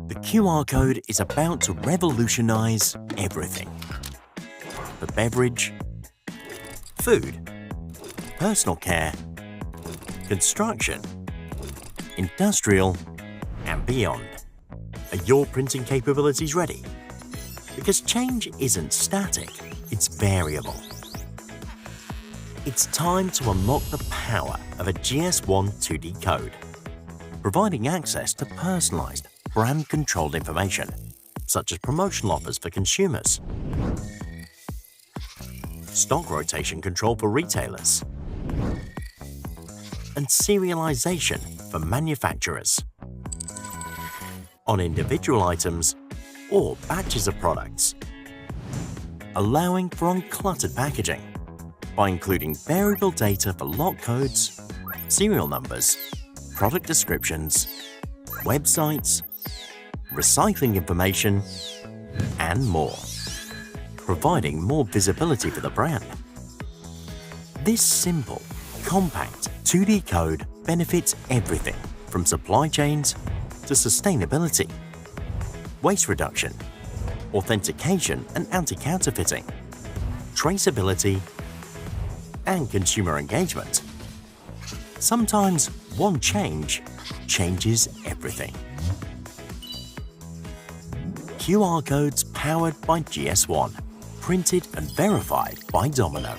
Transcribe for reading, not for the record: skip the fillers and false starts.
The QR code is about to revolutionize everything. The beverage, food, personal care, construction, industrial, and beyond. Are your printing capabilities ready? Because change isn't static, it's variable. It's time to unlock the power of a GS1 2D code, providing access to personalized, brand-controlled information, such as promotional offers for consumers, stock rotation control for retailers, and serialization for manufacturers on individual items or batches of products, allowing for uncluttered packaging by including variable data for lot codes, serial numbers, product descriptions, websites, recycling information, and more, providing more visibility for the brand. This simple, compact 2D code benefits everything from supply chains to sustainability, waste reduction, authentication and anti-counterfeiting, traceability, and consumer engagement. Sometimes one change changes everything. QR codes powered by GS1, printed and verified by Domino.